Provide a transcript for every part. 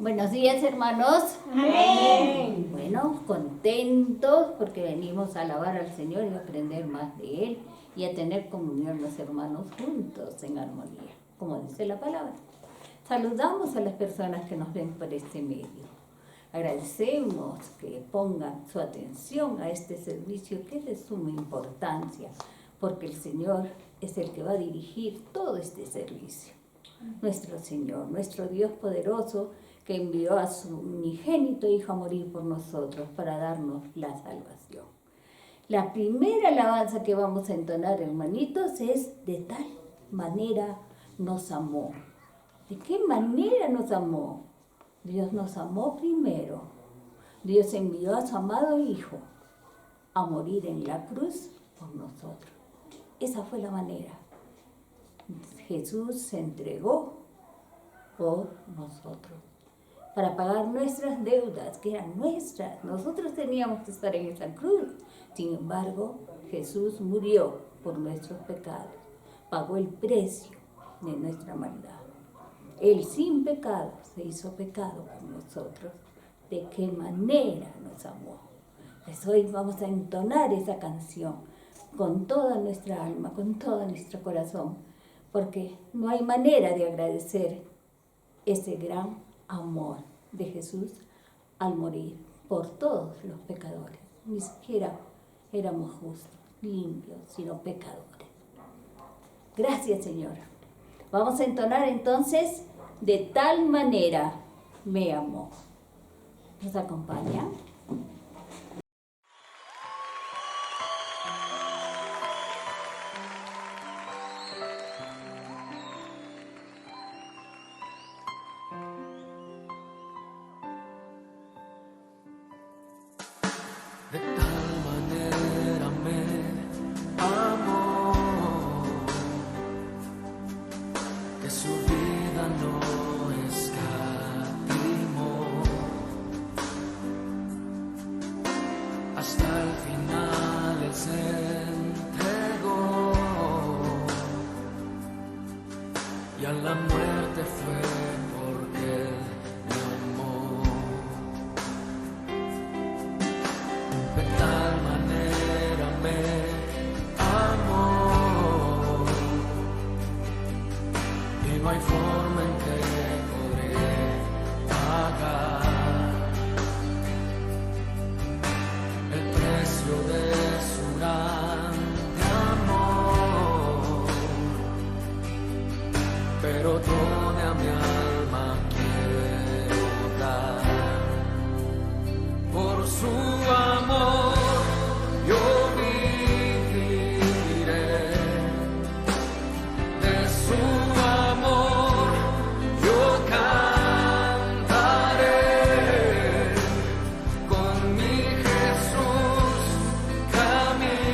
Buenos días, hermanos. Amén. Bueno, contentos porque venimos a alabar al Señor y a aprender más de Él y a tener comunión los hermanos juntos en armonía, como dice la palabra. Saludamos a las personas que nos ven por este medio. Agradecemos que pongan su atención a este servicio que es de suma importancia, porque el Señor es el que va a dirigir todo este servicio. Nuestro Señor, nuestro Dios poderoso, que envió a su unigénito Hijo a morir por nosotros para darnos la salvación. La primera alabanza que vamos a entonar, hermanitos, es de tal manera nos amó. ¿De qué manera nos amó? Dios nos amó primero. Dios envió a su amado Hijo a morir en la cruz por nosotros. Esa fue la manera. Jesús se entregó por nosotros para pagar nuestras deudas, que eran nuestras. Nosotros teníamos que estar en esa cruz. Sin embargo, Jesús murió por nuestros pecados, pagó el precio de nuestra maldad. Él sin pecado se hizo pecado por nosotros. ¿De qué manera nos amó? Pues hoy vamos a entonar esa canción con toda nuestra alma, con todo nuestro corazón, porque no hay manera de agradecer ese gran amor de Jesús al morir por todos los pecadores. Ni siquiera éramos justos, limpios, sino pecadores. Gracias, Señor. Vamos a entonar entonces, de tal manera me amó. ¿Nos acompaña? De tal manera me amó, que su vida no escatimó, hasta el final él se entregó, y a la muerte fue porque él me amó. De tal manera me amó, y no hay forma en que podré pagar el precio de su grande amor, pero toda mi alma quiero dar por su amor. Yo viviré de su amor, yo cantaré, con mi Jesús caminaré,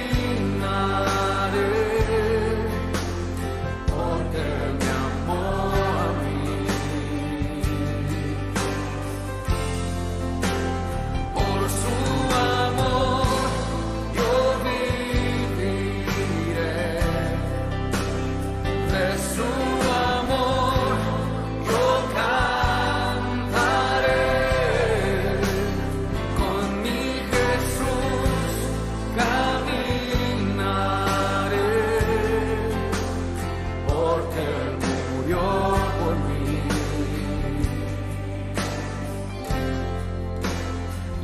porque Él me amó a mí. Por su amor yo viviré, de su amor yo cantaré, con mi Jesús caminaré, porque Él murió por mí.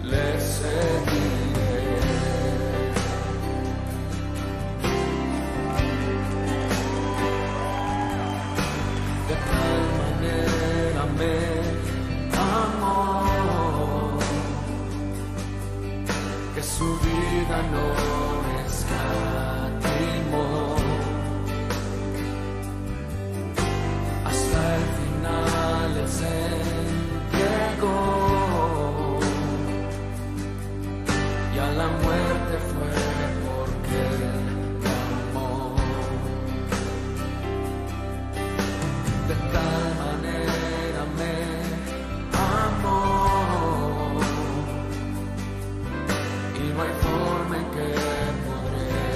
Le seguiré. De tal manera me amó, que su vida no escatimó, hasta el final él se entregó, y a la muerte fue porque Él me amó. De tal manera me amó, y no hay forma en que podré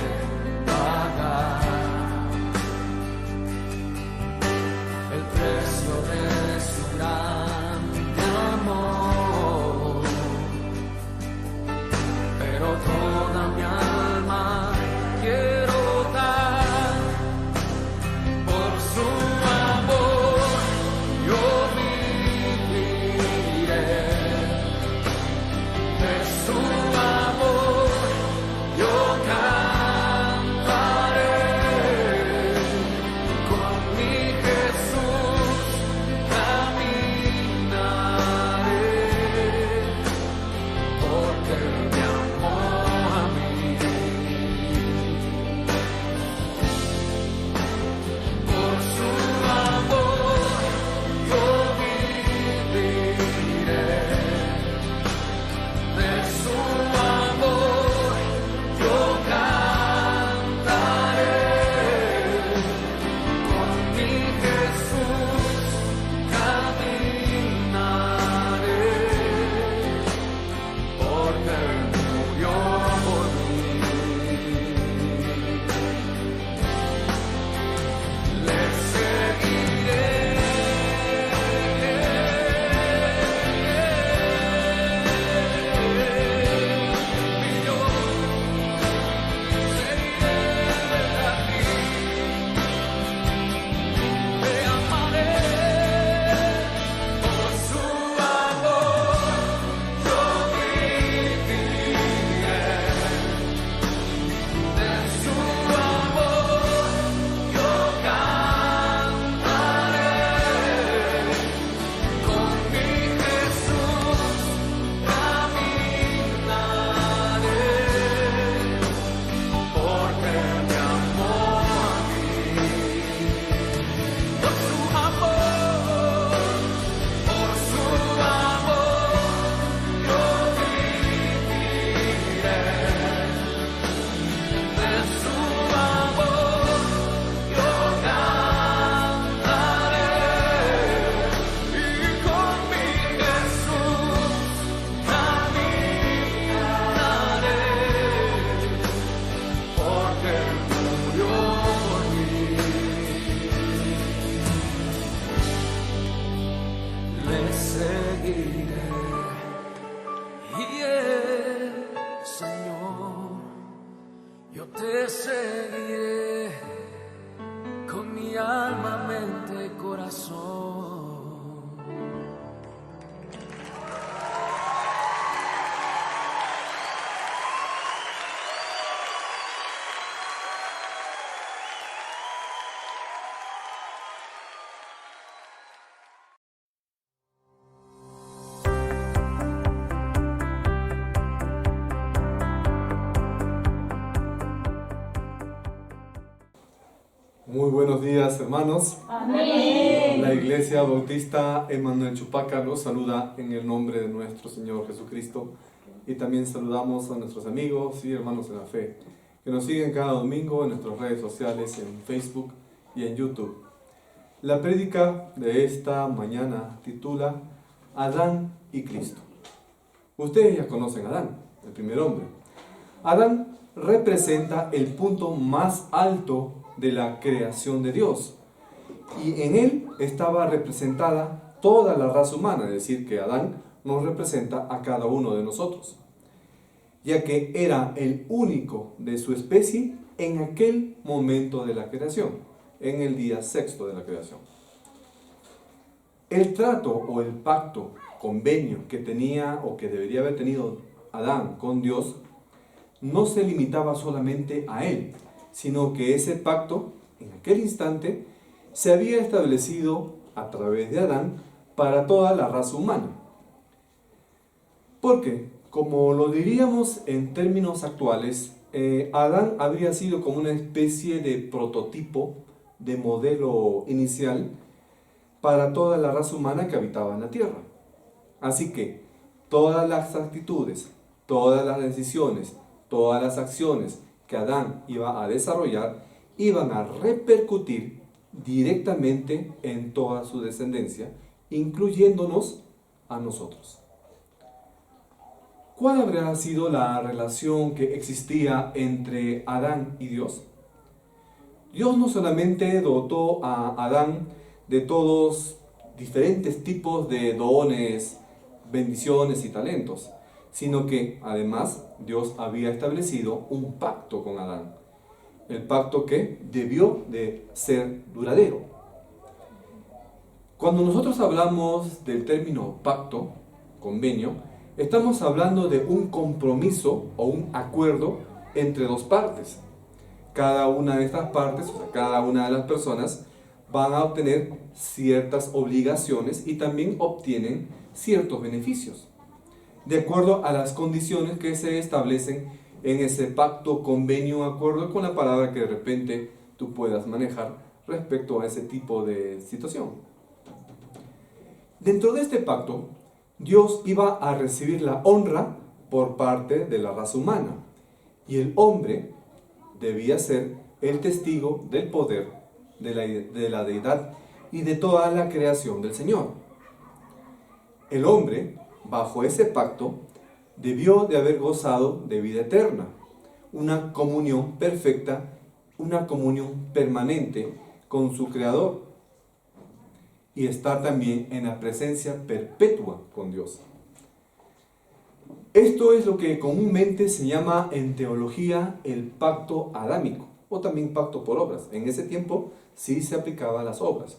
pagar el precio de su grande seguiré con mi alma, mente, corazón. Muy buenos días, hermanos. Amén. La Iglesia Bautista Emmanuel Chupaca los saluda en el nombre de nuestro Señor Jesucristo. Y también saludamos a nuestros amigos y hermanos en la fe que nos siguen cada domingo en nuestras redes sociales, en Facebook y en YouTube. La prédica de esta mañana titula Adán y Cristo. Ustedes ya conocen a Adán, el primer hombre. Adán representa el punto más alto de la creación de Dios, y en él estaba representada toda la raza humana, es decir, que Adán nos representa a cada uno de nosotros, ya que era el único de su especie en aquel momento de la creación, en el día sexto de la creación. El trato o el pacto, convenio que tenía o que debería haber tenido Adán con Dios no se limitaba solamente a él, sino que ese pacto, en aquel instante, se había establecido a través de Adán para toda la raza humana. Porque, como lo diríamos en términos actuales, Adán habría sido como una especie de prototipo, de modelo inicial, para toda la raza humana que habitaba en la tierra. Así que, todas las actitudes, todas las decisiones, todas las acciones que Adán iba a desarrollar iban a repercutir directamente en toda su descendencia, incluyéndonos a nosotros. ¿Cuál habría sido la relación que existía entre Adán y Dios? Dios no solamente dotó a Adán de todos diferentes tipos de dones, bendiciones y talentos, sino que además Dios había establecido un pacto con Adán. El pacto que debió de ser duradero. Cuando nosotros hablamos del término pacto, convenio, estamos hablando de un compromiso o un acuerdo entre dos partes. Cada una de estas partes, o sea, cada una de las personas, van a obtener ciertas obligaciones y también obtienen ciertos beneficios, de acuerdo a las condiciones que se establecen en ese pacto, convenio, acuerdo, con la palabra que de repente tú puedas manejar respecto a ese tipo de situación. Dentro de este pacto, Dios iba a recibir la honra por parte de la raza humana, y el hombre debía ser el testigo del poder de la deidad y de toda la creación del Señor. El hombre, bajo ese pacto, debió de haber gozado de vida eterna, una comunión perfecta, una comunión permanente con su Creador, y estar también en la presencia perpetua con Dios. Esto es lo que comúnmente se llama en teología el pacto adámico, o también pacto por obras. En ese tiempo sí se aplicaba a las obras.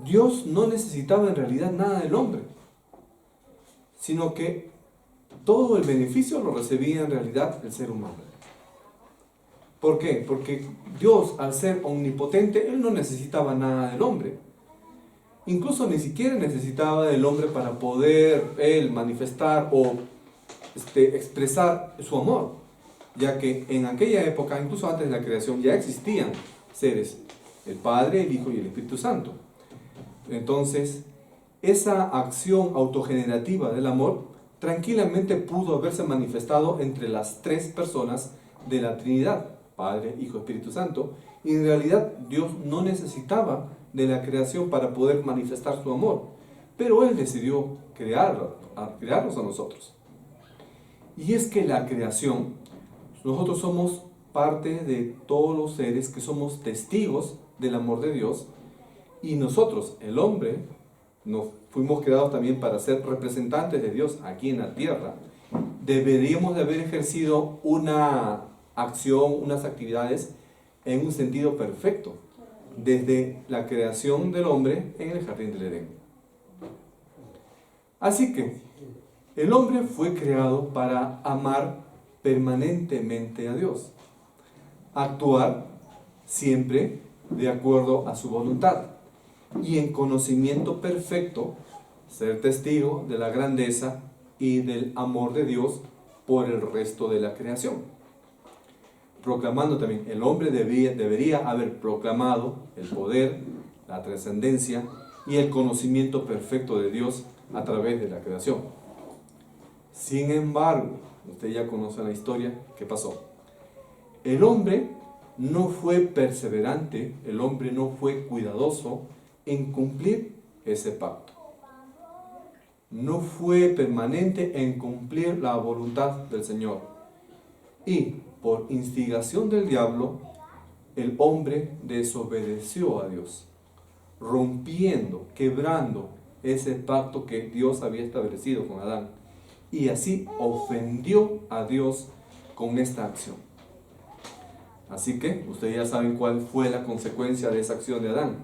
Dios no necesitaba en realidad nada del hombre, sino que todo el beneficio lo recibía en realidad el ser humano. ¿Por qué? Porque Dios, al ser omnipotente, Él no necesitaba nada del hombre. Incluso ni siquiera necesitaba del hombre para poder Él manifestar o expresar su amor, ya que en aquella época, incluso antes de la creación, ya existían seres, el Padre, el Hijo y el Espíritu Santo. Entonces, esa acción autogenerativa del amor tranquilamente pudo haberse manifestado entre las tres personas de la Trinidad, Padre, Hijo, Espíritu Santo, y en realidad Dios no necesitaba de la creación para poder manifestar su amor, pero Él decidió crearnos a nosotros. Y es que la creación, nosotros somos parte de todos los seres que somos testigos del amor de Dios, y nosotros, el hombre, nos fuimos creados también para ser representantes de Dios aquí en la tierra. Deberíamos de haber ejercido una acción, unas actividades en un sentido perfecto, desde la creación del hombre en el jardín del Edén. Así que el hombre fue creado para amar permanentemente a Dios, actuar siempre de acuerdo a su voluntad y en conocimiento perfecto ser testigo de la grandeza y del amor de Dios por el resto de la creación. Proclamando también, el hombre debería haber proclamado el poder, la trascendencia y el conocimiento perfecto de Dios a través de la creación. Sin embargo, usted ya conoce la historia, ¿qué pasó? El hombre no fue perseverante, el hombre no fue cuidadoso en cumplir ese pacto. No fue permanente en cumplir la voluntad del Señor. Y por instigación del diablo, el hombre desobedeció a Dios, rompiendo, quebrando ese pacto que Dios había establecido con Adán. Y así ofendió a Dios con esta acción. Así que ustedes ya saben cuál fue la consecuencia de esa acción de Adán.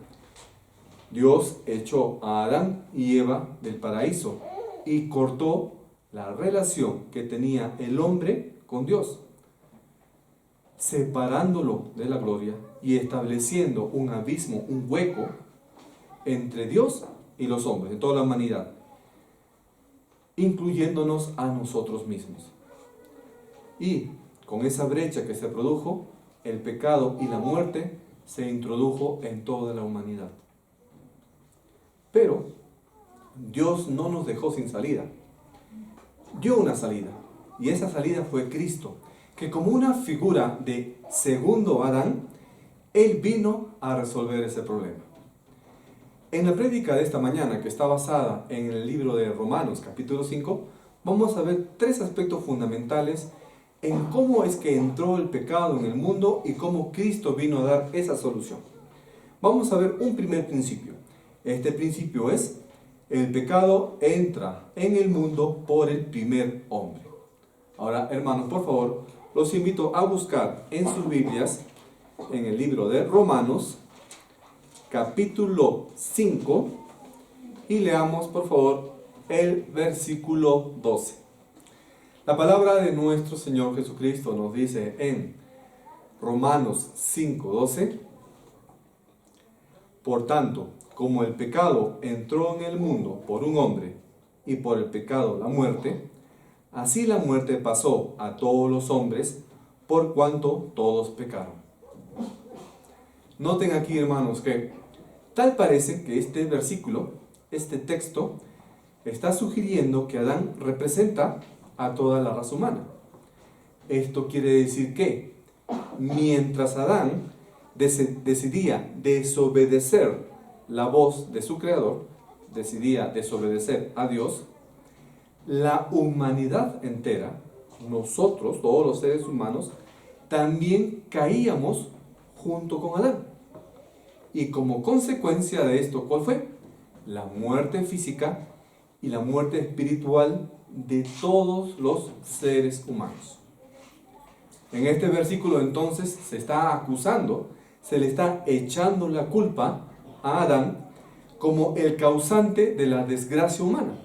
Dios echó a Adán y Eva del paraíso y cortó la relación que tenía el hombre con Dios, separándolo de la gloria y estableciendo un abismo, un hueco entre Dios y los hombres, de toda la humanidad, incluyéndonos a nosotros mismos. Y con esa brecha que se produjo, el pecado y la muerte se introdujo en toda la humanidad. Pero Dios no nos dejó sin salida. Dio una salida, y esa salida fue Cristo, que como una figura de segundo Adán, Él vino a resolver ese problema. En la prédica de esta mañana, que está basada en el libro de Romanos, capítulo 5, vamos a ver 3 aspectos fundamentales en cómo es que entró el pecado en el mundo y cómo Cristo vino a dar esa solución. Vamos a ver un primer principio. Este principio es: el pecado entra en el mundo por el primer hombre. Ahora, hermanos, por favor, los invito a buscar en sus Biblias, en el libro de Romanos, capítulo 5, y leamos, por favor, el versículo 12. La palabra de nuestro Señor Jesucristo nos dice en Romanos 5:12: por tanto, como el pecado entró en el mundo por un hombre, y por el pecado la muerte, así la muerte pasó a todos los hombres, por cuanto todos pecaron. Noten aquí, hermanos, que tal parece que este versículo, este texto, está sugiriendo que Adán representa a toda la raza humana. Esto quiere decir que mientras Adán decidía desobedecer la voz de su creador, decidía desobedecer a Dios, la humanidad entera, nosotros, todos los seres humanos, también caíamos junto con Adán. Y como consecuencia de esto, ¿cuál fue? La muerte física y la muerte espiritual de todos los seres humanos. En este versículo entonces se está acusando, se le está echando la culpa a Adán como el causante de la desgracia humana.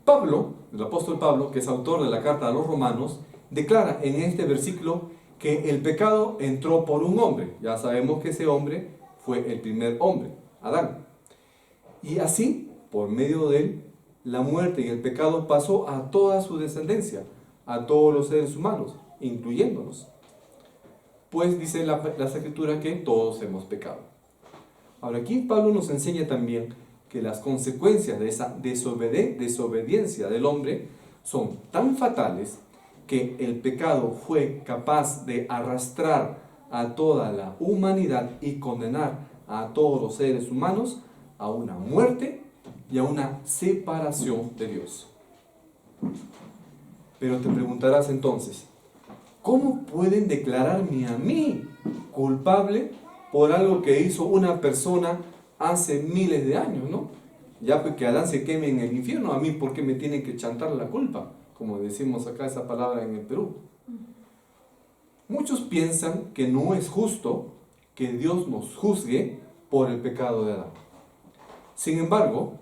Pablo, el apóstol Pablo, que es autor de la carta a los Romanos, declara en este versículo que el pecado entró por un hombre. Ya sabemos que ese hombre fue el primer hombre, Adán. Y así, por medio de él, la muerte y el pecado pasó a toda su descendencia, a todos los seres humanos, incluyéndonos. Pues dice la Escritura que todos hemos pecado. Ahora aquí Pablo nos enseña también que las consecuencias de esa desobediencia del hombre son tan fatales que el pecado fue capaz de arrastrar a toda la humanidad y condenar a todos los seres humanos a una muerte y a una separación de Dios. Pero te preguntarás entonces, ¿cómo pueden declararme a mí culpable por algo que hizo una persona hace miles de años, ¿no? Ya pues que Adán se queme en el infierno, a mí ¿por qué me tienen que chantar la culpa? Como decimos acá esa palabra en el Perú. Muchos piensan que no es justo que Dios nos juzgue por el pecado de Adán. Sin embargo,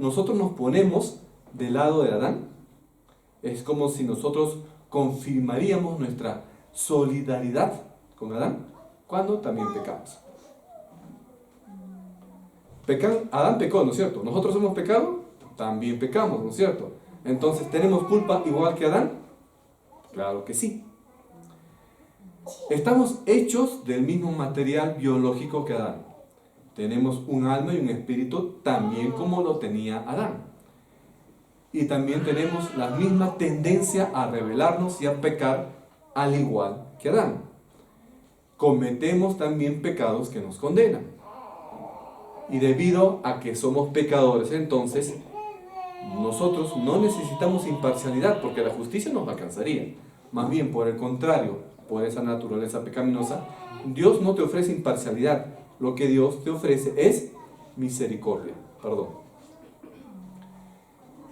nosotros nos ponemos del lado de Adán. Es como si nosotros confirmaríamos nuestra solidaridad con Adán cuando también pecamos. Adán pecó, ¿no es cierto? ¿Nosotros hemos pecado? También pecamos, ¿no es cierto? Entonces, ¿tenemos culpa igual que Adán? Claro que sí. Estamos hechos del mismo material biológico que Adán. Tenemos un alma y un espíritu también como lo tenía Adán. Y también tenemos la misma tendencia a rebelarnos y a pecar al igual que Adán. Cometemos también pecados que nos condenan. Y debido a que somos pecadores, entonces, nosotros no necesitamos imparcialidad porque la justicia nos alcanzaría. Más bien, por el contrario, por esa naturaleza pecaminosa, Dios no te ofrece imparcialidad. Lo que Dios te ofrece es misericordia, perdón.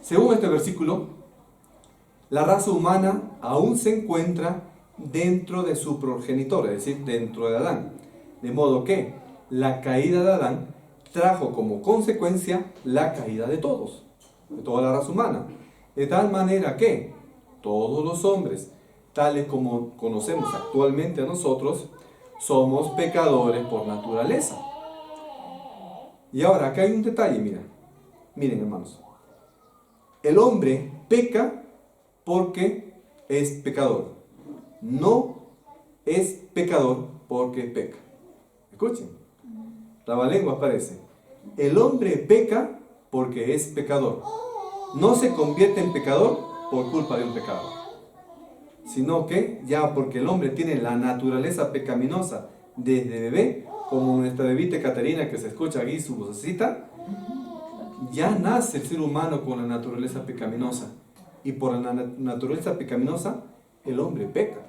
Según este versículo, la raza humana aún se encuentra dentro de su progenitor, es decir, dentro de Adán. De modo que la caída de Adán trajo como consecuencia la caída de todos, de toda la raza humana. De tal manera que todos los hombres, tales como conocemos actualmente a nosotros, somos pecadores por naturaleza. Y ahora, acá hay un detalle, miren hermanos. El hombre peca porque es pecador. No es pecador porque peca. Escuchen. Trabalenguas parece. El hombre peca porque es pecador. No se convierte en pecador por culpa de un pecado, sino que ya porque el hombre tiene la naturaleza pecaminosa desde bebé, como nuestra bebita Caterina que se escucha aquí su vocecita, ya nace el ser humano con la naturaleza pecaminosa. Y por la naturaleza pecaminosa, el hombre peca.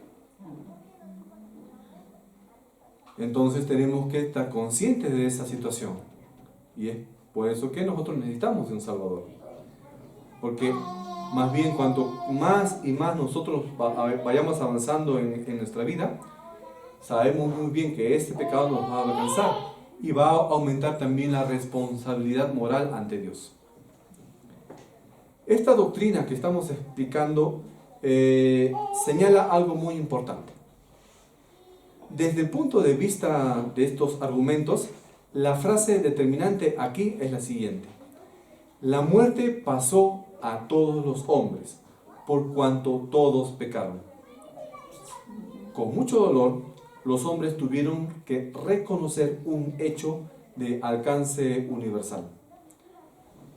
Entonces tenemos que estar conscientes de esa situación. Y es por eso que nosotros necesitamos de un Salvador. Porque más bien cuanto más y más nosotros vayamos avanzando en nuestra vida, sabemos muy bien que este pecado nos va a alcanzar y va a aumentar también la responsabilidad moral ante Dios. Esta doctrina que estamos explicando señala algo muy importante. Desde el punto de vista de estos argumentos, la frase determinante aquí es la siguiente: la muerte pasó a todos los hombres, por cuanto todos pecaron. Con mucho dolor, los hombres tuvieron que reconocer un hecho de alcance universal.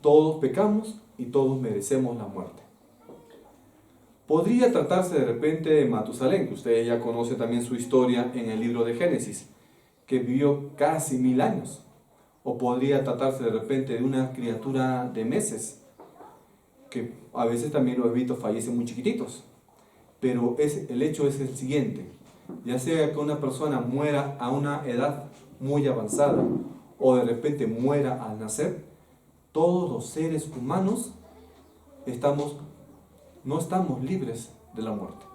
Todos pecamos y todos merecemos la muerte. Podría tratarse de repente de Matusalén, que ustedes ya conocen también su historia en el libro de Génesis, que vivió casi 1000 años. O podría tratarse de repente de una criatura de meses, que a veces también los bebitos fallecen muy chiquititos. Pero el hecho es el siguiente: ya sea que una persona muera a una edad muy avanzada o de repente muera al nacer, todos los seres humanos no estamos libres de la muerte.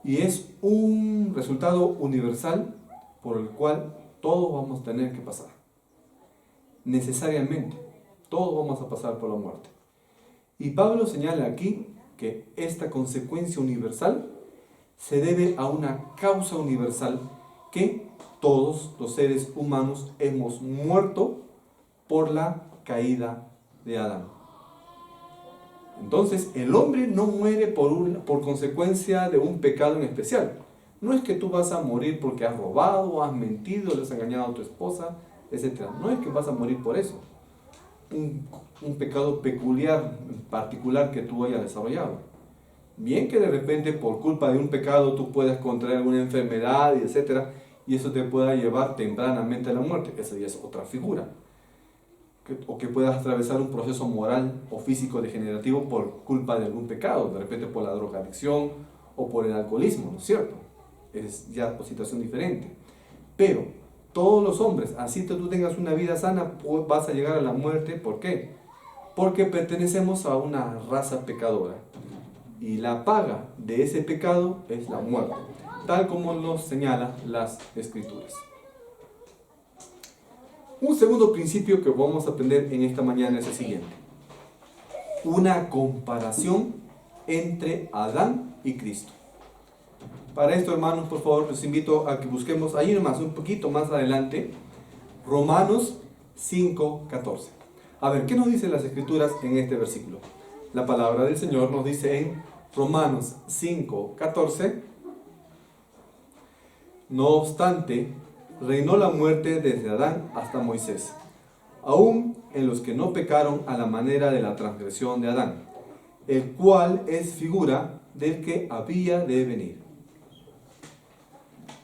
Y es un resultado universal por el cual todos vamos a tener que pasar. Necesariamente, todos vamos a pasar por la muerte. Y Pablo señala aquí que esta consecuencia universal se debe a una causa universal, que todos los seres humanos hemos muerto por la caída de Adán. Entonces, el hombre no muere por consecuencia de un pecado en especial. No es que tú vas a morir porque has robado, has mentido, le has engañado a tu esposa, etc. No es que vas a morir por eso. Un pecado peculiar, particular que tú hayas desarrollado. Bien que de repente por culpa de un pecado tú puedas contraer alguna enfermedad, y etc. Y eso te pueda llevar tempranamente a la muerte. Esa ya es otra figura. O que puedas atravesar un proceso moral o físico degenerativo por culpa de algún pecado, de repente por la drogadicción o por el alcoholismo, ¿no es cierto? Es ya una situación diferente. Pero todos los hombres, así que tú tengas una vida sana, vas a llegar a la muerte. ¿Por qué? Porque pertenecemos a una raza pecadora. y la paga de ese pecado es la muerte, tal como nos señalan las Escrituras. Un segundo principio que vamos a aprender en esta mañana es el siguiente: una comparación entre Adán y Cristo. Para esto, hermanos, por favor, los invito a que busquemos ahí nomás, un poquito más adelante, Romanos 5:14. A ver, ¿qué nos dicen las Escrituras en este versículo? La palabra del Señor nos dice en Romanos 5:14: no obstante, reinó la muerte desde Adán hasta Moisés, aún en los que no pecaron a la manera de la transgresión de Adán, el cual es figura del que había de venir.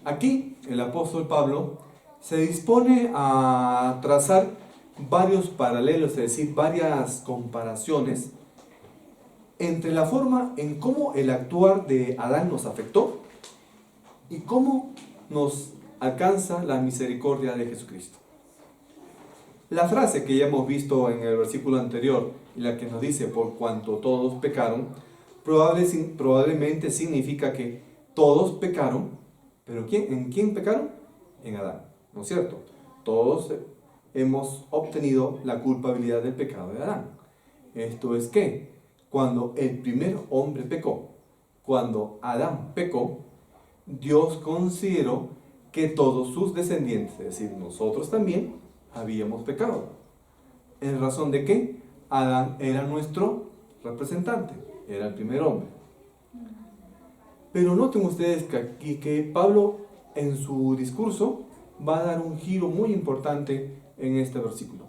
Aquí el apóstol Pablo se dispone a trazar varios paralelos, es decir, varias comparaciones entre la forma en cómo el actuar de Adán nos afectó y cómo nos alcanza la misericordia de Jesucristo. La frase que ya hemos visto en el versículo anterior, la que nos dice por cuanto todos pecaron, probablemente significa que todos pecaron, pero ¿en quién pecaron? En Adán, ¿no es cierto? Todos hemos obtenido la culpabilidad del pecado de Adán. Esto es que cuando el primer hombre pecó, cuando Adán pecó, Dios consideró que todos sus descendientes, es decir, nosotros también, habíamos pecado. ¿En razón de qué? Adán era nuestro representante, era el primer hombre. Pero noten ustedes que aquí que Pablo en su discurso va a dar un giro muy importante en este versículo.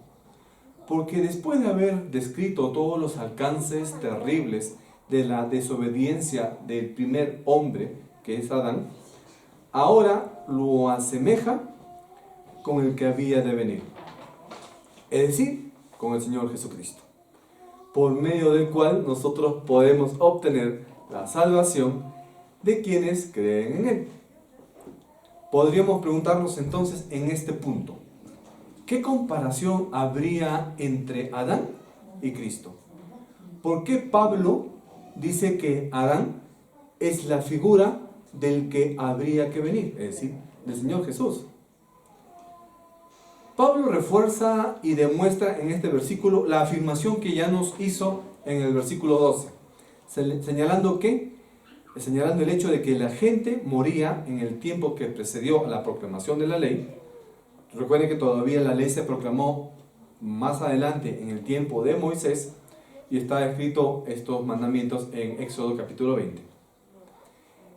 Porque después de haber descrito todos los alcances terribles de la desobediencia del primer hombre, que es Adán, ahora lo asemeja con el que había de venir, es decir, con el Señor Jesucristo, por medio del cual nosotros podemos obtener la salvación de quienes creen en Él. Podríamos preguntarnos entonces en este punto, ¿qué comparación habría entre Adán y Cristo? ¿Por qué Pablo dice que Adán es la figura del que habría que venir, es decir, del Señor Jesús? Pablo refuerza y demuestra en este versículo la afirmación que ya nos hizo en el versículo 12, señalando el hecho de que la gente moría en el tiempo que precedió a la proclamación de la ley. Recuerden que todavía la ley se proclamó más adelante en el tiempo de Moisés y está escrito estos mandamientos en Éxodo capítulo 20.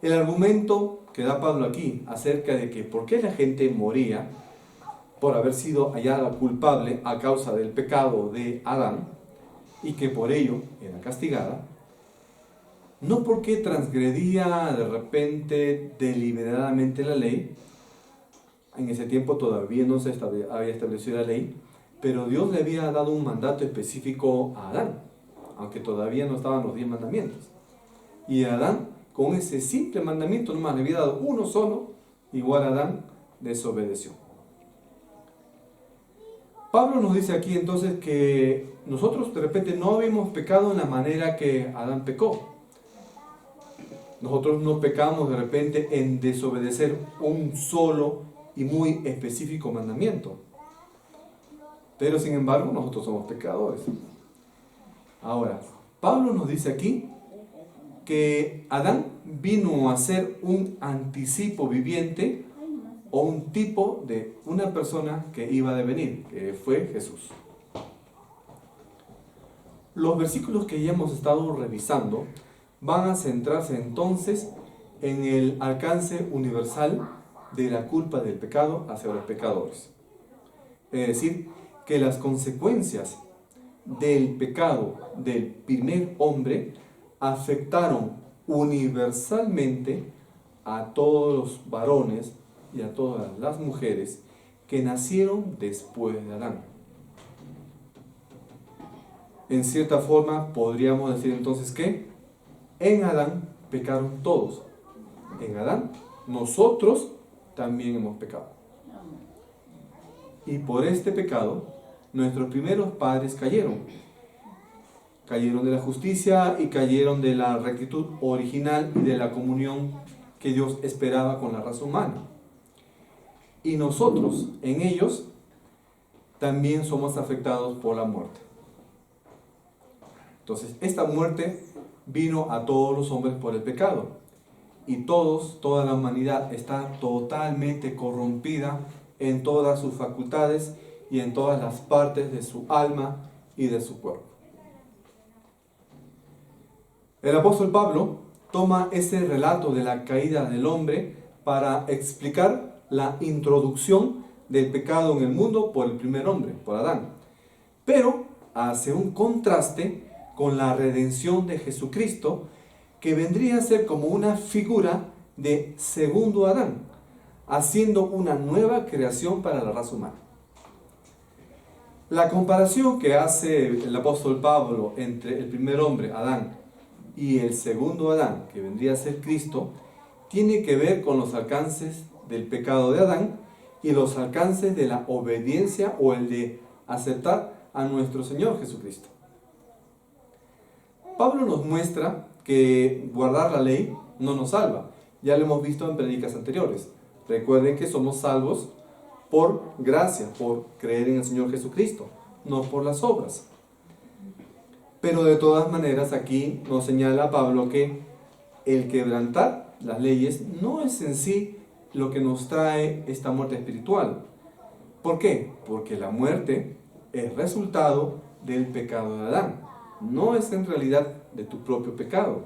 El argumento que da Pablo aquí acerca de que por qué la gente moría por haber sido hallada culpable a causa del pecado de Adán y que por ello era castigada, no porque transgredía de repente deliberadamente la ley. En ese tiempo todavía no se había establecido la ley, pero Dios le había dado un mandato específico a Adán, aunque todavía no estaban los 10 mandamientos. Y Adán, con ese simple mandamiento nomás, le había dado uno solo, igual Adán desobedeció. Pablo nos dice aquí entonces que nosotros de repente no habíamos pecado en la manera que Adán pecó. Nosotros no pecamos de repente en desobedecer un solo y muy específico mandamiento. Pero sin embargo, nosotros somos pecadores. Ahora, Pablo nos dice aquí que Adán vino a ser un anticipo viviente o un tipo de una persona que iba a venir, que fue Jesús. Los versículos que ya hemos estado revisando van a centrarse entonces en el alcance universal de la culpa del pecado hacia los pecadores. Es decir, que las consecuencias del pecado del primer hombre afectaron universalmente a todos los varones y a todas las mujeres que nacieron después de Adán. En cierta forma podríamos decir entonces que en Adán pecaron todos. En Adán nosotros también hemos pecado. Y por este pecado nuestros primeros padres cayeron. Cayeron de la justicia y cayeron de la rectitud original y de la comunión que Dios esperaba con la raza humana. Y nosotros, en ellos, también somos afectados por la muerte. Entonces, esta muerte vino a todos los hombres por el pecado. Y toda la humanidad está totalmente corrompida en todas sus facultades y en todas las partes de su alma y de su cuerpo. El apóstol Pablo toma ese relato de la caída del hombre para explicar la introducción del pecado en el mundo por el primer hombre, por Adán. Pero hace un contraste con la redención de Jesucristo, que vendría a ser como una figura de segundo Adán, haciendo una nueva creación para la raza humana. La comparación que hace el apóstol Pablo entre el primer hombre, Adán, y el segundo Adán, que vendría a ser Cristo, tiene que ver con los alcances del pecado de Adán y los alcances de la obediencia o el de aceptar a nuestro Señor Jesucristo. Pablo nos muestra que guardar la ley no nos salva. Ya lo hemos visto en predicas anteriores. Recuerden que somos salvos por gracia, por creer en el Señor Jesucristo, no por las obras. Pero de todas maneras aquí nos señala Pablo que el quebrantar las leyes no es en sí lo que nos trae esta muerte espiritual. ¿Por qué? Porque la muerte es resultado del pecado de Adán. No es en realidad de tu propio pecado.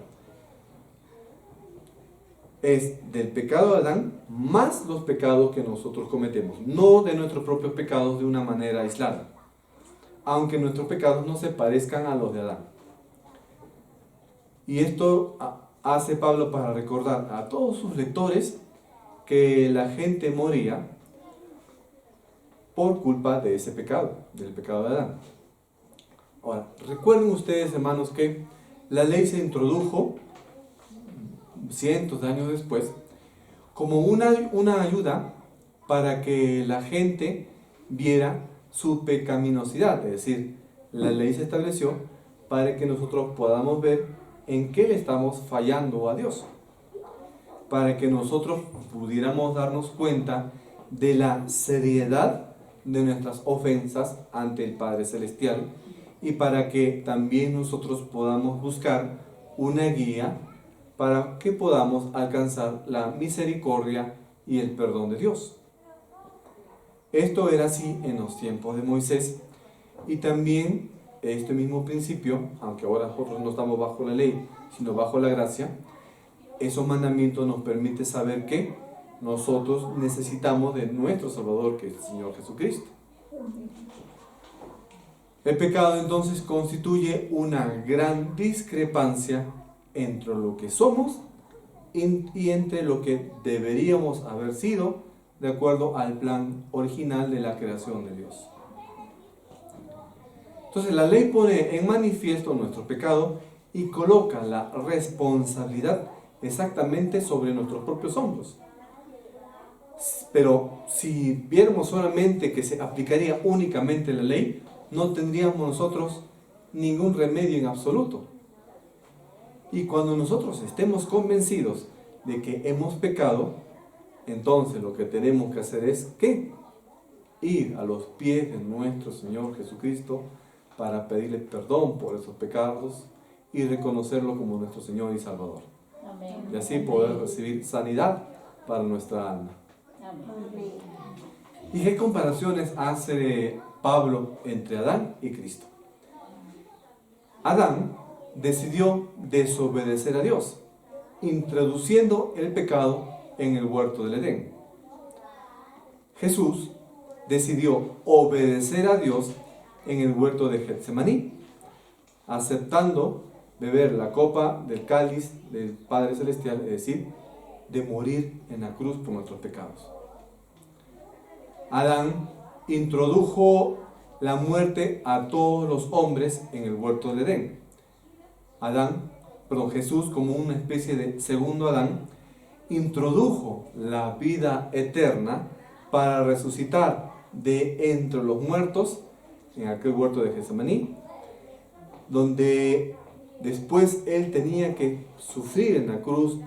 Es del pecado de Adán más los pecados que nosotros cometemos, no de nuestros propios pecados de una manera aislada, aunque nuestros pecados no se parezcan a los de Adán. Y esto hace Pablo para recordar a todos sus lectores que la gente moría por culpa de ese pecado, del pecado de Adán. Ahora, recuerden ustedes, hermanos, que la ley se introdujo cientos de años después como una ayuda para que la gente viera su pecaminosidad. Es decir, la ley se estableció para que nosotros podamos ver en qué le estamos fallando a Dios, para que nosotros pudiéramos darnos cuenta de la seriedad de nuestras ofensas ante el Padre Celestial, y para que también nosotros podamos buscar una guía para que podamos alcanzar la misericordia y el perdón de Dios. Esto era así en los tiempos de Moisés, y también este mismo principio, aunque ahora nosotros no estamos bajo la ley, sino bajo la gracia, esos mandamientos nos permiten saber que nosotros necesitamos de nuestro Salvador, que es el Señor Jesucristo. El pecado entonces constituye una gran discrepancia entre lo que somos y entre lo que deberíamos haber sido de acuerdo al plan original de la creación de Dios. Entonces la ley pone en manifiesto nuestro pecado y coloca la responsabilidad exactamente sobre nuestros propios hombros. Pero si viéramos solamente que se aplicaría únicamente la ley, no tendríamos nosotros ningún remedio en absoluto. Y cuando nosotros estemos convencidos de que hemos pecado, entonces lo que tenemos que hacer es ¿qué? Ir a los pies de nuestro Señor Jesucristo para pedirle perdón por esos pecados y reconocerlo como nuestro Señor y Salvador. Amén. Y así poder recibir sanidad para nuestra alma. Amén. ¿Y qué comparaciones hace Pablo entre Adán y Cristo? Adán decidió desobedecer a Dios, introduciendo el pecado en el huerto del Edén. Jesús decidió obedecer a Dios en el huerto de Getsemaní, aceptando beber la copa del cáliz del Padre Celestial, es decir, de morir en la cruz por nuestros pecados. Adán introdujo la muerte a todos los hombres en el huerto del Edén. Jesús, como una especie de segundo Adán, introdujo la vida eterna para resucitar de entre los muertos en aquel huerto de Getsemaní donde después Él tenía que sufrir en la cruz,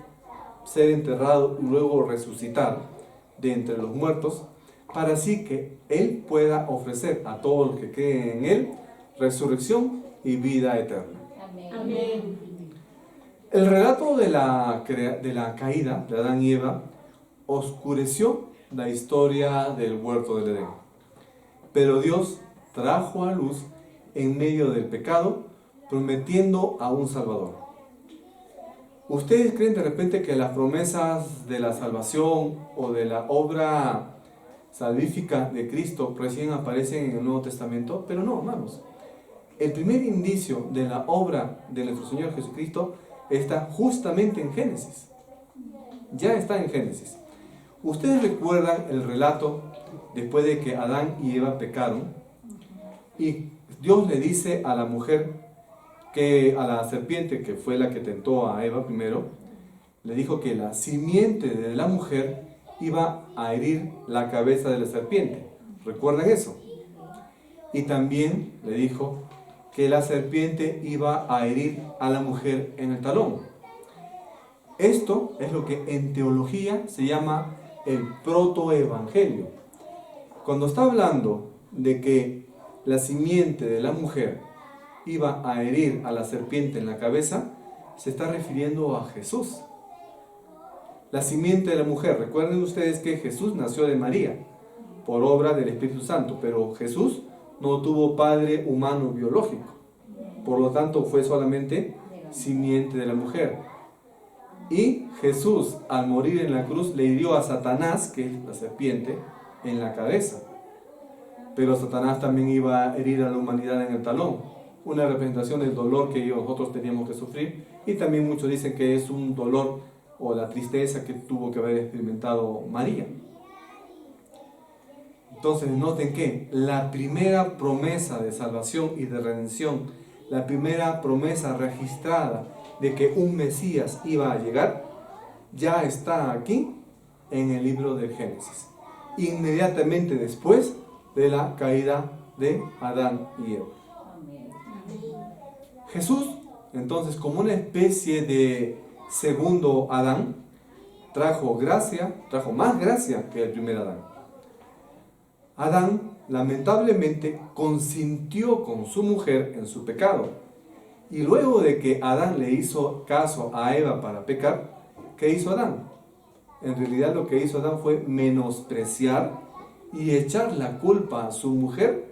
ser enterrado y luego resucitar de entre los muertos, para así que Él pueda ofrecer a todos los que creen en Él resurrección y vida eterna. Amén. El relato de la caída de Adán y Eva oscureció la historia del huerto del Edén. Pero Dios trajo a luz en medio del pecado, prometiendo a un Salvador. ¿Ustedes creen de repente que las promesas de la salvación o de la obra salvífica de Cristo recién aparecen en el Nuevo Testamento? Pero no, hermanos. El primer indicio de la obra de nuestro Señor Jesucristo está justamente en Génesis. Ya está en Génesis. Ustedes recuerdan el relato después de que Adán y Eva pecaron y Dios le dice a la mujer, a la serpiente, que fue la que tentó a Eva primero, le dijo que la simiente de la mujer iba a herir la cabeza de la serpiente. ¿Recuerdan eso? Y también le dijo que la serpiente iba a herir a la mujer en el talón. Esto es lo que en teología se llama el protoevangelio. Cuando está hablando de que la simiente de la mujer iba a herir a la serpiente en la cabeza, se está refiriendo a Jesús. La simiente de la mujer, recuerden ustedes que Jesús nació de María por obra del Espíritu Santo, pero Jesús no tuvo padre humano biológico, por lo tanto fue solamente simiente de la mujer. Y Jesús, al morir en la cruz, le hirió a Satanás, que es la serpiente, en la cabeza. Pero Satanás también iba a herir a la humanidad en el talón, una representación del dolor que nosotros teníamos que sufrir, y también muchos dicen que es un dolor o la tristeza que tuvo que haber experimentado María. Entonces noten que la primera promesa de salvación y de redención, la primera promesa registrada de que un Mesías iba a llegar, ya está aquí en el libro del Génesis, inmediatamente después de la caída de Adán y Eva. Jesús, entonces, como una especie de segundo Adán, trajo más gracia que el primer Adán. Adán, lamentablemente, consintió con su mujer en su pecado. Y luego de que Adán le hizo caso a Eva para pecar, ¿qué hizo Adán? En realidad lo que hizo Adán fue menospreciar y echar la culpa a su mujer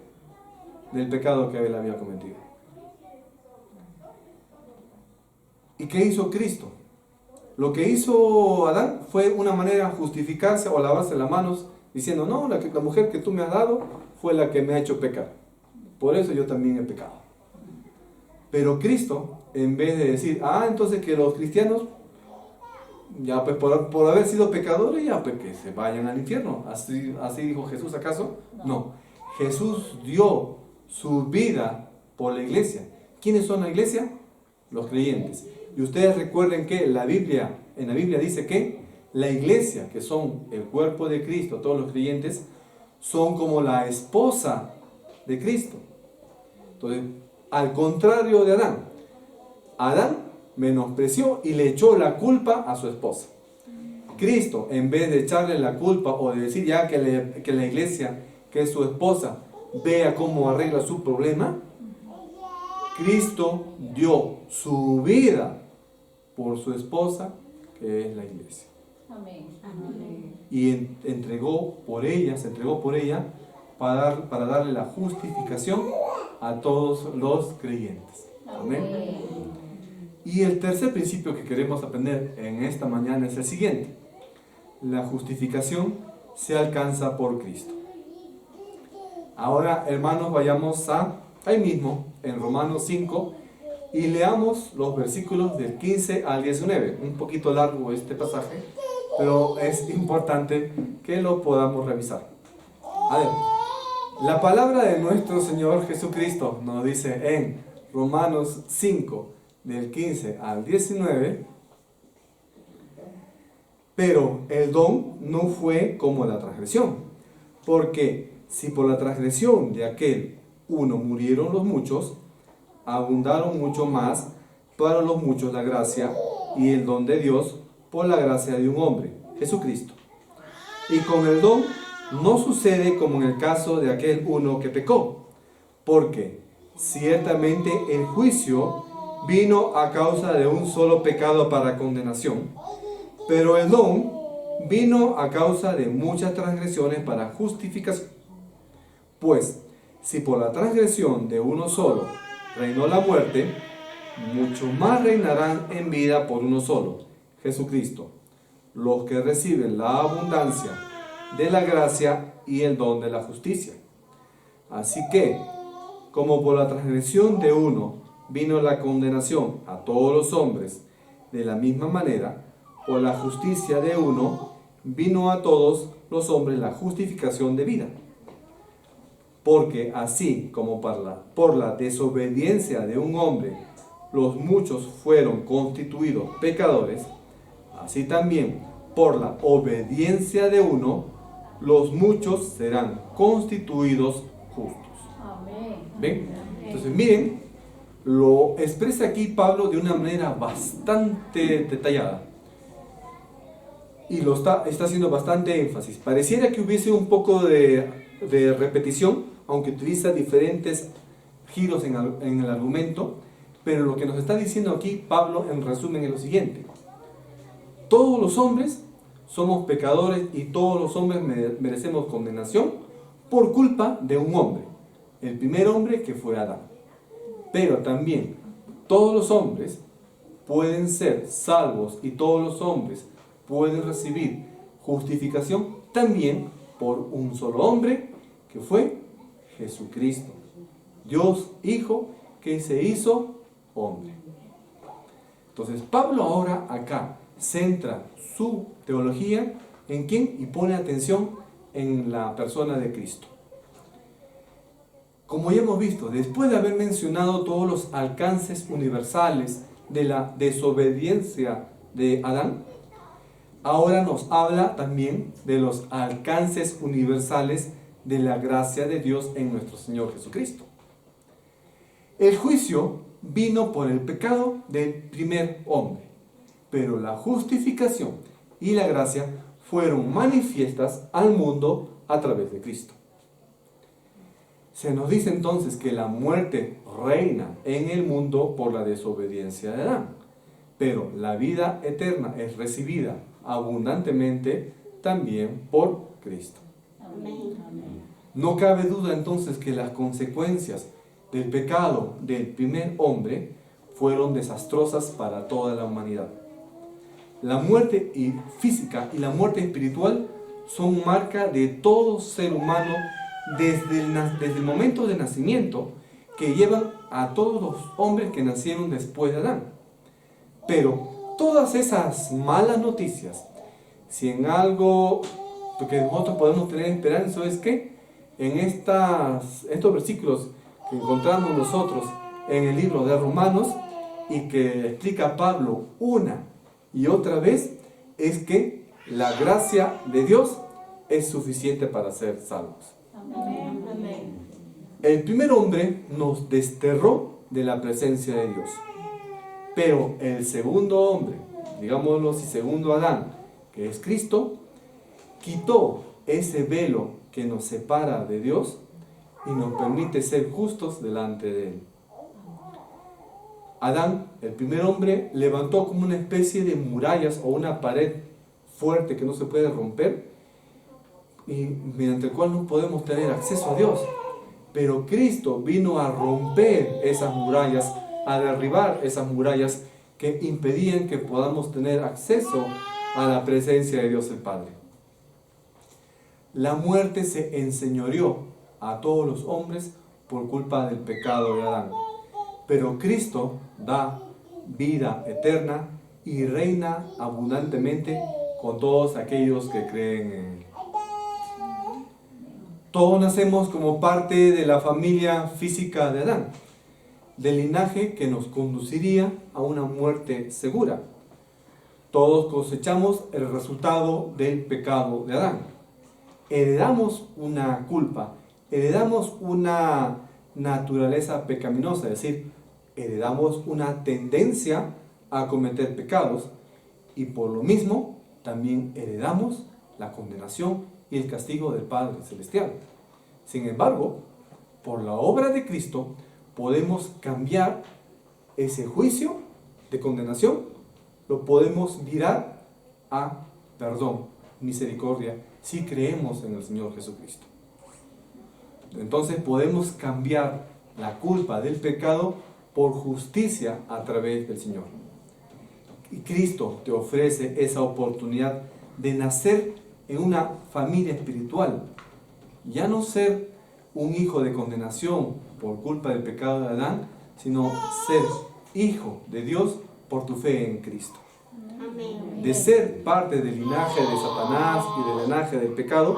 del pecado que él había cometido. ¿Y qué hizo Cristo? Lo que hizo Adán fue una manera de justificarse o lavarse las manos diciendo, no, la mujer que tú me has dado fue la que me ha hecho pecar. Por eso yo también he pecado. Pero Cristo, en vez de decir, entonces que los cristianos, ya pues por haber sido pecadores, ya pues que se vayan al infierno. ¿Así dijo Jesús acaso? No. Jesús dio su vida por la iglesia. ¿Quiénes son la iglesia? Los creyentes. Y ustedes recuerden que en la Biblia dice que la iglesia, que son el cuerpo de Cristo, todos los creyentes, son como la esposa de Cristo. Entonces, al contrario de Adán menospreció y le echó la culpa a su esposa. Cristo, en vez de echarle la culpa o de decir ya que la iglesia, que es su esposa, vea cómo arregla su problema, Cristo dio su vida por su esposa, que es la iglesia. Amén. Y se entregó por ella para darle la justificación a todos los creyentes. Amén. Y el tercer principio que queremos aprender en esta mañana es el siguiente: la justificación se alcanza por Cristo. Ahora, hermanos, vayamos ahí mismo, en Romanos 5, y leamos los versículos del 15 al 19. Un poquito largo este pasaje, pero es importante que lo podamos revisar. A ver, la palabra de nuestro Señor Jesucristo nos dice en Romanos 5, del 15 al 19, pero el don no fue como la transgresión, porque si por la transgresión de aquel uno murieron los muchos, abundaron mucho más para los muchos la gracia y el don de Dios por la gracia de un hombre, Jesucristo. Y con el don no sucede como en el caso de aquel uno que pecó, porque ciertamente el juicio vino a causa de un solo pecado para condenación, pero el don vino a causa de muchas transgresiones para justificación. Pues, si por la transgresión de uno solo reinó la muerte, mucho más reinarán en vida por uno solo, Jesucristo, los que reciben la abundancia de la gracia y el don de la justicia. Así que, como por la transgresión de uno vino la condenación a todos los hombres, de la misma manera, por la justicia de uno vino a todos los hombres la justificación de vida. Porque así como por la desobediencia de un hombre los muchos fueron constituidos pecadores, así también por la obediencia de uno los muchos serán constituidos justos. ¿Ven? Entonces miren, lo expresa aquí Pablo de una manera bastante detallada. Y lo está haciendo bastante énfasis. Pareciera que hubiese un poco de repetición, aunque utiliza diferentes giros en el argumento, pero lo que nos está diciendo aquí Pablo en resumen es lo siguiente: todos los hombres somos pecadores y todos los hombres merecemos condenación por culpa de un hombre, el primer hombre que fue Adán. Pero también todos los hombres pueden ser salvos y todos los hombres pueden recibir justificación también por un solo hombre que fue Jesucristo, Dios Hijo que se hizo hombre. Entonces Pablo ahora acá centra su teología en quién y pone atención en la persona de Cristo. Como ya hemos visto, después de haber mencionado todos los alcances universales de la desobediencia de Adán, ahora nos habla también de los alcances universales de la gracia de Dios en nuestro Señor Jesucristo. El juicio vino por el pecado del primer hombre, pero la justificación y la gracia fueron manifiestas al mundo a través de Cristo. Se nos dice entonces que la muerte reina en el mundo por la desobediencia de Adán, pero la vida eterna es recibida abundantemente también por Cristo. Amén. No cabe duda entonces que las consecuencias del pecado del primer hombre fueron desastrosas para toda la humanidad. La muerte física y la muerte espiritual son marca de todo ser humano desde el momento del nacimiento, que llevan a todos los hombres que nacieron después de Adán. Pero todas esas malas noticias, si en algo que nosotros podemos tener esperanza, es que en estos versículos que encontramos nosotros en el libro de Romanos y que explica Pablo una y otra vez, es que la gracia de Dios es suficiente para ser salvos. Amén. Amén. El primer hombre nos desterró de la presencia de Dios, pero el segundo hombre, digámoslo así, segundo Adán, que es Cristo, quitó ese velo que nos separa de Dios y nos permite ser justos delante de Él. Adán, el primer hombre, levantó como una especie de murallas o una pared fuerte que no se puede romper y mediante el cual no podemos tener acceso a Dios. Pero Cristo vino a romper esas murallas, a derribar esas murallas que impedían que podamos tener acceso a la presencia de Dios el Padre. La muerte se enseñoreó a todos los hombres por culpa del pecado de Adán. Pero Cristo da vida eterna y reina abundantemente con todos aquellos que creen en Él. Todos nacemos como parte de la familia física de Adán, del linaje que nos conduciría a una muerte segura. Todos cosechamos el resultado del pecado de Adán. Heredamos una culpa, heredamos una naturaleza pecaminosa, es decir, heredamos una tendencia a cometer pecados y por lo mismo también heredamos la condenación y el castigo del Padre Celestial. Sin embargo, por la obra de Cristo podemos cambiar ese juicio de condenación, lo podemos virar a perdón, misericordia, si creemos en el Señor Jesucristo. Entonces podemos cambiar la culpa del pecado por justicia a través del Señor. Y Cristo te ofrece esa oportunidad de nacer en una familia espiritual. Ya no ser un hijo de condenación por culpa del pecado de Adán, sino ser hijo de Dios por tu fe en Cristo. Amén. De ser parte del linaje de Satanás y del linaje del pecado,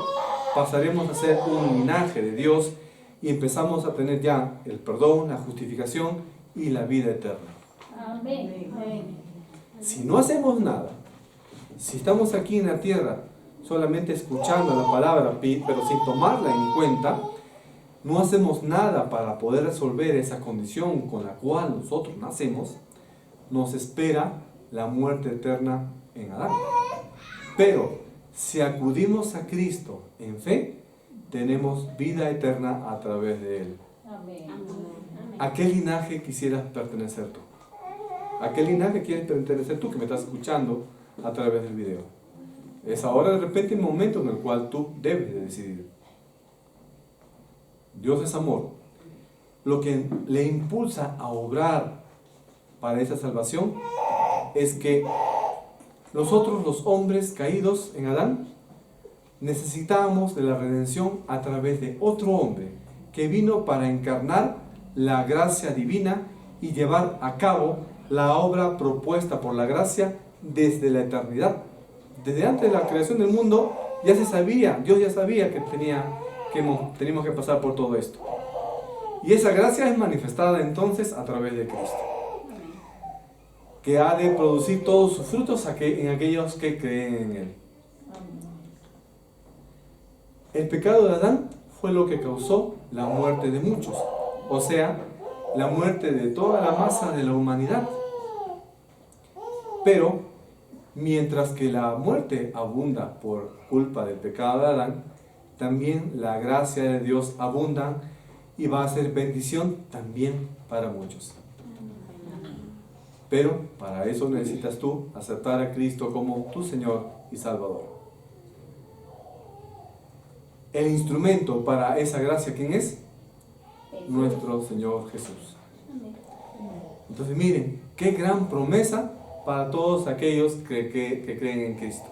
pasaremos a ser un linaje de Dios y empezamos a tener ya el perdón, la justificación y la vida eterna. Amén. Si no hacemos nada, si estamos aquí en la tierra solamente escuchando la palabra, pero sin tomarla en cuenta, no hacemos nada para poder resolver esa condición con la cual nosotros nacemos, nos espera la muerte eterna en Adán. Pero si acudimos a Cristo en fe, tenemos vida eterna a través de Él. Amén. ¿A qué linaje quisieras pertenecer tú? ¿A qué linaje quieres pertenecer tú que me estás escuchando a través del video? Es ahora de repente el momento en el cual tú debes de decidir. Dios es amor. Lo que le impulsa a obrar para esa salvación es que nosotros, los hombres caídos en Adán, necesitábamos de la redención a través de otro hombre que vino para encarnar la gracia divina y llevar a cabo la obra propuesta por la gracia desde la eternidad. Desde antes de la creación del mundo ya se sabía, Dios ya sabía que teníamos que pasar por todo esto. Y esa gracia es manifestada entonces a través de Cristo, que ha de producir todos sus frutos en aquellos que creen en Él. El pecado de Adán fue lo que causó la muerte de muchos, o sea, la muerte de toda la masa de la humanidad. Pero, mientras que la muerte abunda por culpa del pecado de Adán, también la gracia de Dios abunda y va a ser bendición también para muchos. Pero para eso necesitas tú aceptar a Cristo como tu Señor y Salvador. El instrumento para esa gracia, ¿quién es? Nuestro Señor Jesús. Entonces miren, qué gran promesa para todos aquellos que creen en Cristo.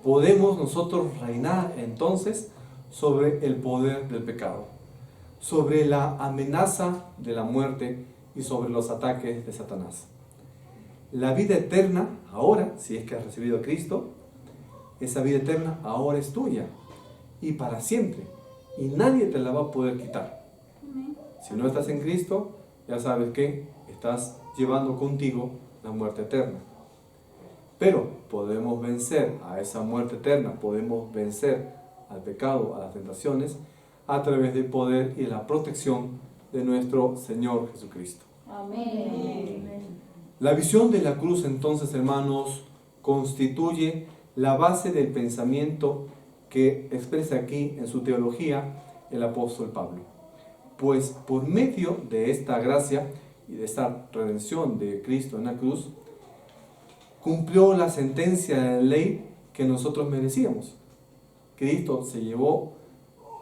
Podemos nosotros reinar entonces sobre el poder del pecado, sobre la amenaza de la muerte y sobre los ataques de Satanás. La vida eterna, ahora, si es que has recibido a Cristo, esa vida eterna ahora es tuya y para siempre, y nadie te la va a poder quitar. Si no estás en Cristo, ya sabes que estás llevando contigo la muerte eterna. Pero podemos vencer a esa muerte eterna, podemos vencer al pecado, a las tentaciones, a través del poder y la protección de nuestro Señor Jesucristo. Amén. La visión de la cruz, entonces, hermanos, constituye la base del pensamiento que expresa aquí en su teología el apóstol Pablo. Pues por medio de esta gracia y de esta redención de Cristo en la cruz, cumplió la sentencia de la ley que nosotros merecíamos. Cristo se llevó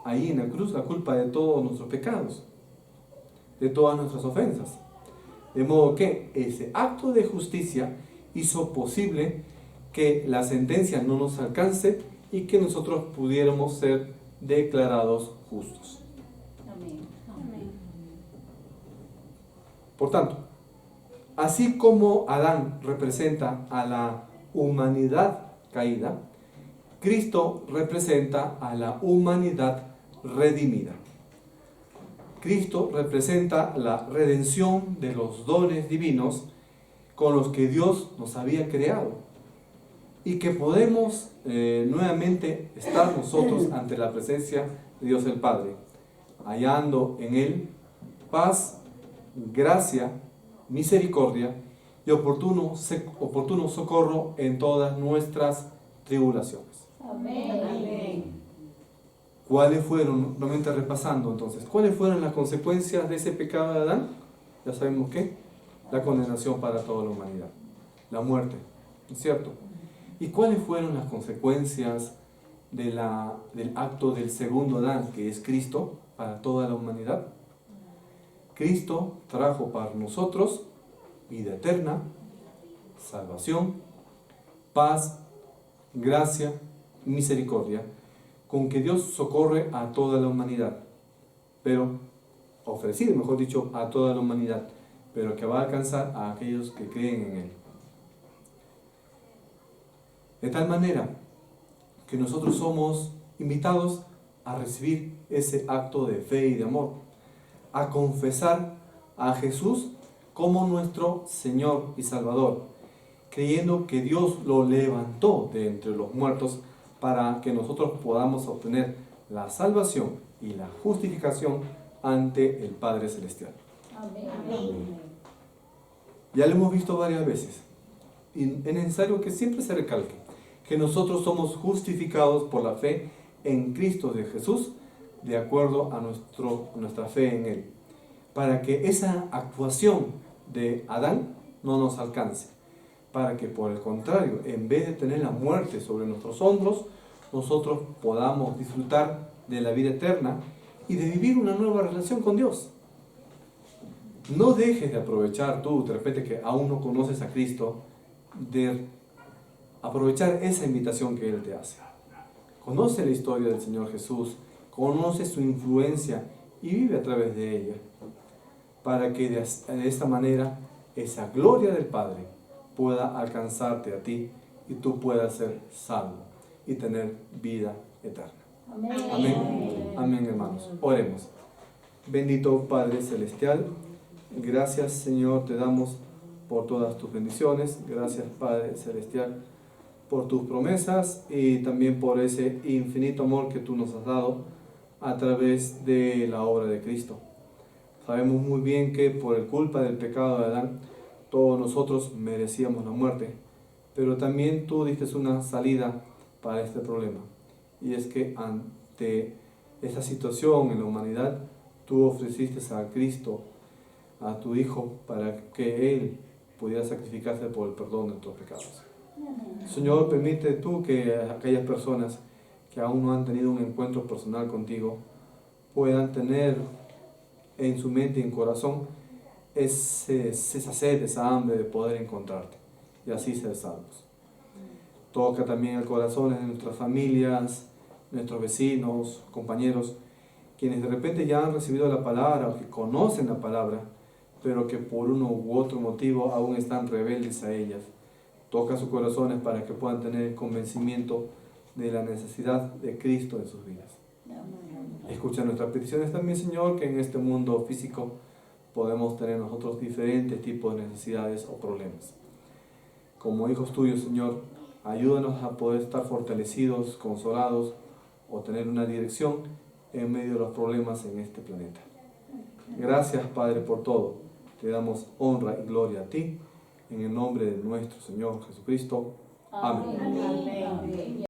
ahí en la cruz la culpa de todos nuestros pecados, de todas nuestras ofensas. De modo que ese acto de justicia hizo posible que la sentencia no nos alcance y que nosotros pudiéramos ser declarados justos. Amén. Por tanto, así como Adán representa a la humanidad caída, Cristo representa a la humanidad redimida. Cristo representa la redención de los dones divinos con los que Dios nos había creado y que podemos nuevamente estar nosotros ante la presencia de Dios el Padre, hallando en Él paz gracia, misericordia y oportuno socorro en todas nuestras tribulaciones. Amén. ¿Cuáles fueron, nuevamente repasando entonces, cuáles fueron las consecuencias de ese pecado de Adán? Ya sabemos que la condenación para toda la humanidad, la muerte, ¿no es cierto? ¿Y cuáles fueron las consecuencias del acto del segundo Adán, que es Cristo, para toda la humanidad? Cristo trajo para nosotros vida eterna, salvación, paz, gracia, misericordia, con que Dios socorre a toda la humanidad, pero ofrecido, mejor dicho, a toda la humanidad, pero que va a alcanzar a aquellos que creen en Él. De tal manera que nosotros somos invitados a recibir ese acto de fe y de amor, a confesar a Jesús como nuestro Señor y Salvador, creyendo que Dios lo levantó de entre los muertos para que nosotros podamos obtener la salvación y la justificación ante el Padre Celestial. Amén. Ya lo hemos visto varias veces y es necesario que siempre se recalque que nosotros somos justificados por la fe en Cristo de Jesús, de acuerdo a nuestra fe en Él, para que esa actuación de Adán no nos alcance, para que por el contrario, en vez de tener la muerte sobre nuestros hombros, nosotros podamos disfrutar de la vida eterna y de vivir una nueva relación con Dios. No dejes de aprovechar tú, de repente que aún no conoces a Cristo, de aprovechar esa invitación que Él te hace. Conoce la historia del Señor Jesús, conoce su influencia y vive a través de ella, para que de esta manera esa gloria del Padre pueda alcanzarte a ti y tú puedas ser salvo y tener vida eterna. Amén. Amén, hermanos. Oremos. Bendito Padre Celestial, gracias, Señor, te damos por todas tus bendiciones. Gracias, Padre Celestial, por tus promesas y también por ese infinito amor que tú nos has dado a través de la obra de Cristo. Sabemos muy bien que por culpa del pecado de Adán, todos nosotros merecíamos la muerte, pero también tú diste una salida para este problema. Y es que ante esta situación en la humanidad, tú ofreciste a Cristo, a tu Hijo, para que Él pudiera sacrificarse por el perdón de tus pecados. Señor, permite tú que aquellas personas que aún no han tenido un encuentro personal contigo puedan tener en su mente y en corazón esa sed, esa hambre de poder encontrarte y así ser salvos. Toca también el corazón de nuestras familias, nuestros vecinos, compañeros, quienes de repente ya han recibido la palabra o que conocen la palabra, pero que por uno u otro motivo aún están rebeldes a ellas. Toca sus corazones para que puedan tener el convencimiento de la necesidad de Cristo en sus vidas. Escucha nuestras peticiones también, Señor, que en este mundo físico podemos tener nosotros diferentes tipos de necesidades o problemas. Como hijos tuyos, Señor, ayúdanos a poder estar fortalecidos, consolados o tener una dirección en medio de los problemas en este planeta. Gracias, Padre, por todo. Te damos honra y gloria a ti, en el nombre de nuestro Señor Jesucristo. Amén. Amén.